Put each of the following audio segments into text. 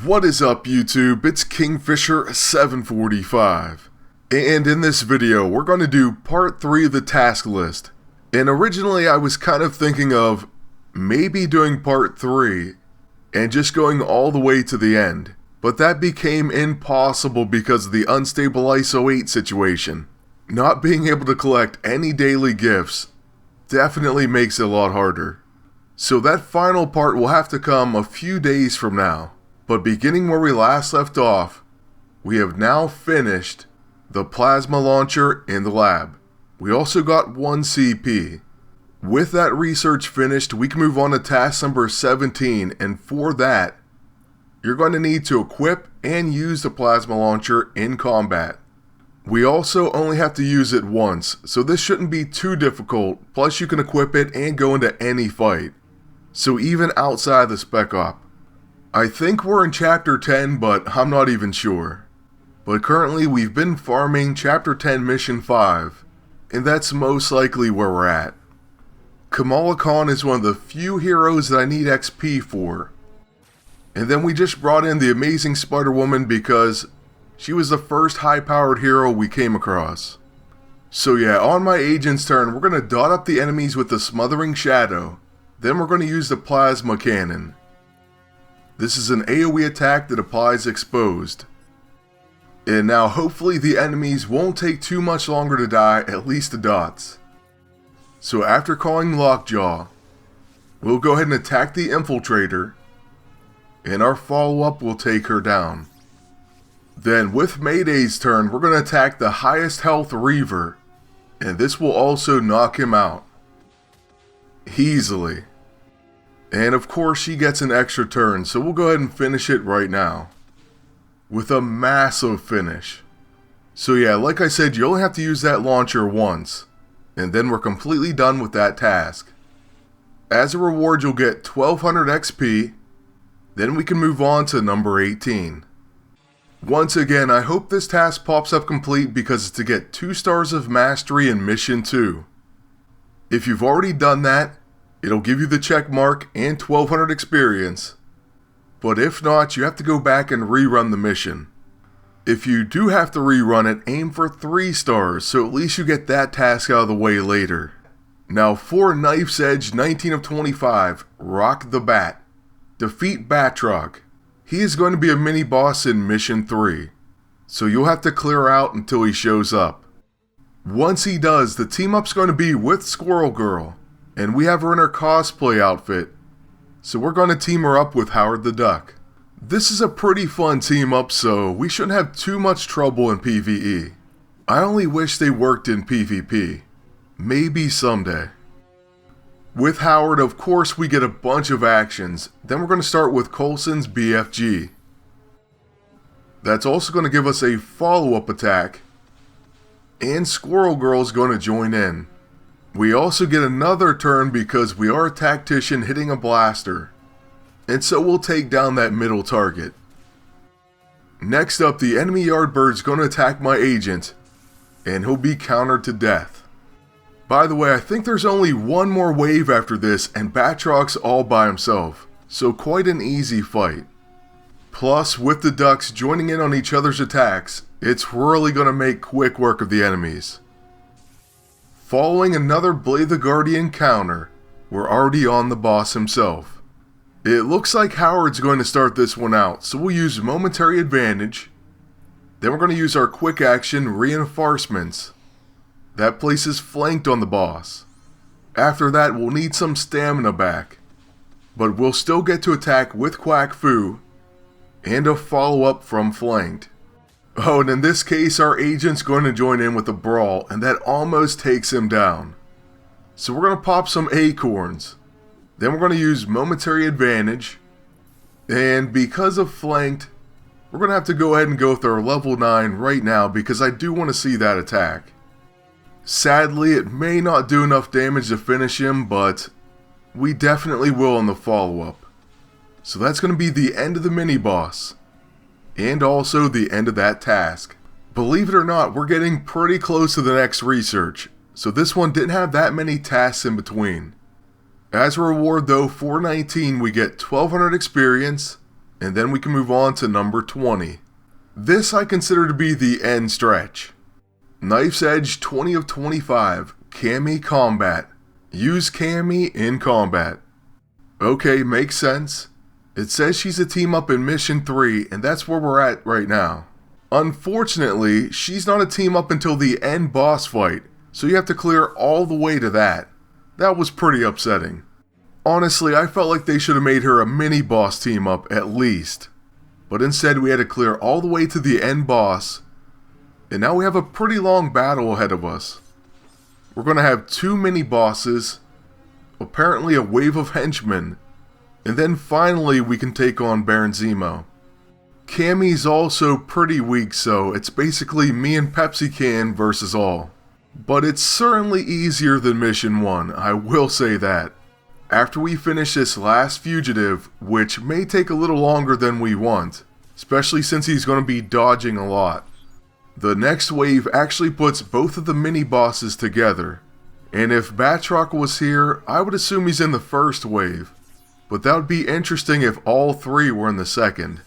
What is up YouTube? It's Kingfisher745. And in this video, we're going to do part 3 of the task list. And originally I was kind of thinking of maybe doing part 3 and just going all the way to the end. But that became impossible because of the unstable ISO 8 situation. Not being able to collect any daily gifts definitely makes it a lot harder. So that final part will have to come a few days from now. But beginning where we last left off, we have now finished the plasma launcher in the lab. We also got 1 CP. With that research finished, we can move on to task number 17, and for that, you're going to need to equip and use the plasma launcher in combat. We also only have to use it once, so this shouldn't be too difficult, plus you can equip it and go into any fight. So even outside the Spec Op. I think we're in Chapter 10, but I'm not even sure. But currently we've been farming Chapter 10 Mission 5, and that's most likely where we're at. Kamala Khan is one of the few heroes that I need XP for. And then we just brought in the amazing Spider-Woman because she was the first high-powered hero we came across. So yeah, on my agent's turn, we're going to dot up the enemies with the Smothering Shadow. Then we're going to use the Plasma Cannon. This is an AoE attack that applies exposed. And now hopefully the enemies won't take too much longer to die, at least the dots. So after calling Lockjaw, we'll go ahead and attack the Infiltrator, and our follow-up will take her down. Then with Mayday's turn, we're going to attack the highest health Reaver, and this will also knock him out. Easily. And of course she gets an extra turn, so we'll go ahead and finish it right now. With a massive finish. So yeah, like I said, you only have to use that launcher once. And then we're completely done with that task. As a reward, you'll get 1200 XP. Then we can move on to number 18. Once again, I hope this task pops up complete because it's to get 2 stars of mastery in mission 2. If you've already done that, it'll give you the check mark and 1200 experience. But if not, you have to go back and rerun the mission. If you do have to rerun it, aim for 3 stars, so at least you get that task out of the way later. Now for Knife's Edge 19 of 25, Rock the Bat. Defeat Batroc. He is going to be a mini boss in mission 3, so you'll have to clear out until he shows up. Once he does, the team up's going to be with Squirrel Girl, and we have her in her cosplay outfit, so we're going to team her up with Howard the Duck. This is a pretty fun team up, so we shouldn't have too much trouble in PvE. I only wish they worked in PvP. Maybe someday. With Howard, of course, we get a bunch of actions. Then we're going to start with Coulson's BFG. That's also going to give us a follow-up attack. And Squirrel Girl's going to join in. We also get another turn because we are a tactician hitting a blaster. And so we'll take down that middle target. Next up, the enemy Yardbird's going to attack my agent. And he'll be countered to death. By the way, I think there's only one more wave after this, and Batroc's all by himself, so quite an easy fight. Plus, with the ducks joining in on each other's attacks, it's really going to make quick work of the enemies. Following another Blade the Guardian counter, we're already on the boss himself. It looks like Howard's going to start this one out, so we'll use Momentary Advantage. Then we're going to use our quick action Reinforcements. That place is flanked on the boss. After that, we'll need some stamina back. But we'll still get to attack with Quack Fu and a follow-up from flanked. Oh, and in this case, our agent's going to join in with a brawl, and that almost takes him down. So we're going to pop some acorns. Then we're going to use Momentary Advantage. And because of flanked, we're going to have to go ahead and go with our level 9 right now because I do want to see that attack. Sadly, it may not do enough damage to finish him, but we definitely will in the follow-up. So that's going to be the end of the mini-boss. And also the end of that task. Believe it or not, we're getting pretty close to the next research, so this one didn't have that many tasks in between. As a reward though, for 19 we get 1200 experience, and then we can move on to number 20. This I consider to be the end stretch. Knife's Edge 20 of 25, Cammy Combat. Use Cammy in combat. Okay, makes sense. It says she's a team up in Mission 3, and that's where we're at right now. Unfortunately, she's not a team up until the end boss fight, so you have to clear all the way to that. That was pretty upsetting. Honestly, I felt like they should have made her a mini boss team up at least. But instead we had to clear all the way to the end boss, and now we have a pretty long battle ahead of us. We're going to have 2 mini bosses, apparently a wave of henchmen, and then finally we can take on Baron Zemo. Cammy's also pretty weak, so it's basically me and Pepsi Can versus all. But it's certainly easier than Mission 1, I will say that. After we finish this last fugitive, which may take a little longer than we want, especially since he's going to be dodging a lot, the next wave actually puts both of the mini bosses together. And if Batroc was here, I would assume he's in the first wave, but that would be interesting if all 3 were in the second.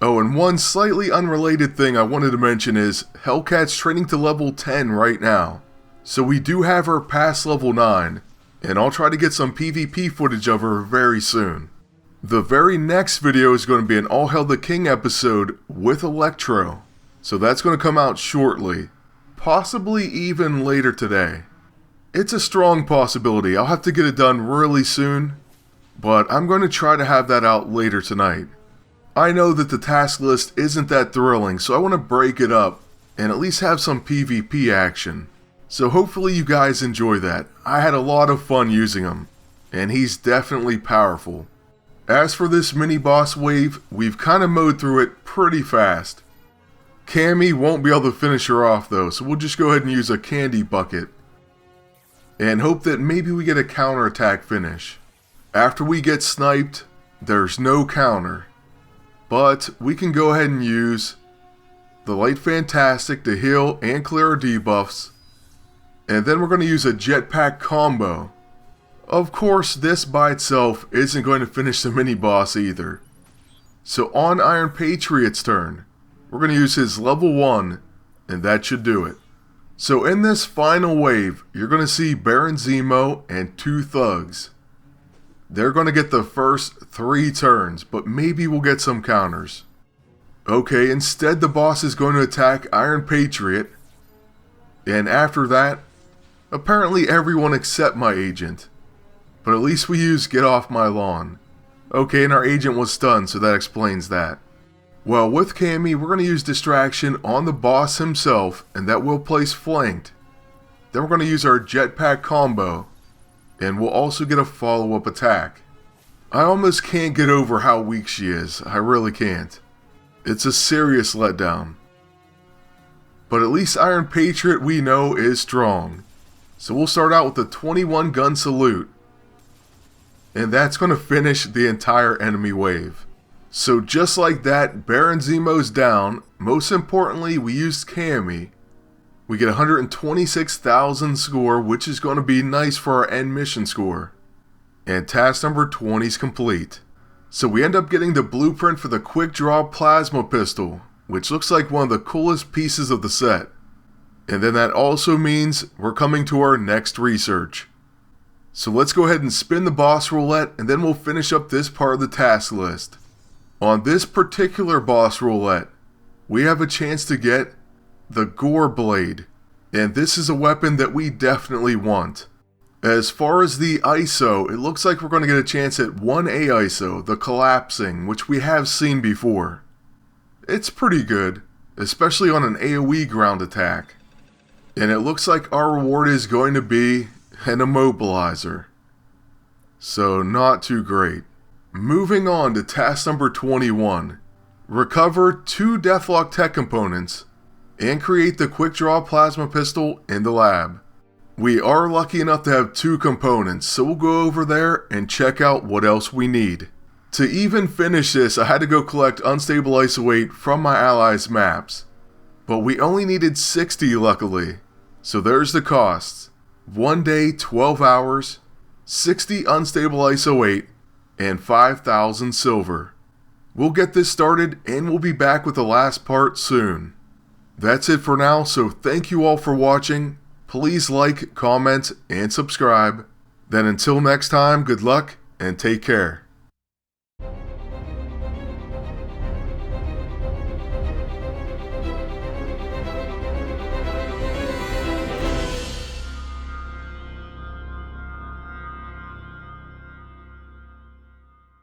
Oh, and one slightly unrelated thing I wanted to mention is Hellcat's training to level 10 right now, so we do have her past level 9. And I'll try to get some PvP footage of her very soon. The very next video is going to be an All Hail the King episode with Electro, so that's going to come out shortly, possibly even later today. It's a strong possibility. I'll have to get it done really soon, but I'm going to try to have that out later tonight. I know that the task list isn't that thrilling, so I want to break it up and at least have some PvP action. So hopefully you guys enjoy that. I had a lot of fun using him, and he's definitely powerful. As for this mini boss wave, we've kind of mowed through it pretty fast. Cammy won't be able to finish her off though, so we'll just go ahead and use a candy bucket. And hope that maybe we get a counterattack finish. After we get sniped, there's no counter. But we can go ahead and use the Light Fantastic to heal and clear our debuffs. And then we're going to use a jetpack combo. Of course, this by itself isn't going to finish the mini boss either. So on Iron Patriot's turn, we're going to use his level 1, and that should do it. So in this final wave, you're going to see Baron Zemo and 2 thugs. They're going to get the first 3 turns, but maybe we'll get some counters. Okay, instead the boss is going to attack Iron Patriot, and after that, apparently everyone except my agent. But at least we used Get Off My Lawn. Okay, and our agent was stunned, so that explains that. Well, with Cammy, we're going to use Distraction on the boss himself, and that will place Flanked. Then we're going to use our jetpack combo, and we'll also get a follow-up attack. I almost can't get over how weak she is. I really can't. It's a serious letdown. But at least Iron Patriot we know is strong. So we'll start out with the 21 gun salute. And that's going to finish the entire enemy wave. So just like that, Baron Zemo's down. Most importantly, we used Cammy. We get 126,000 score, which is going to be nice for our end mission score. And task number 20 is complete. So we end up getting the blueprint for the Quickdraw plasma pistol, which looks like one of the coolest pieces of the set. And then that also means we're coming to our next research. So let's go ahead and spin the boss roulette, and then we'll finish up this part of the task list. On this particular boss roulette, we have a chance to get the Gore Blade, and this is a weapon that we definitely want. As far as the ISO, it looks like we're going to get a chance at 1A ISO, the collapsing, which we have seen before. It's pretty good, especially on an AoE ground attack. And it looks like our reward is going to be an immobilizer. So not too great. Moving on to task number 21. Recover 2 Deathlok tech components and create the Quickdraw plasma pistol in the lab. We are lucky enough to have 2 components, so we'll go over there and check out what else we need. To even finish this, I had to go collect unstable ISO 8 from my allies' maps. But we only needed 60 luckily. So there's the costs. 1 day, 12 hours, 60 unstable ISO 8, and 5,000 silver. We'll get this started and we'll be back with the last part soon. That's it for now, so thank you all for watching. Please like, comment, and subscribe. Then until next time, good luck and take care.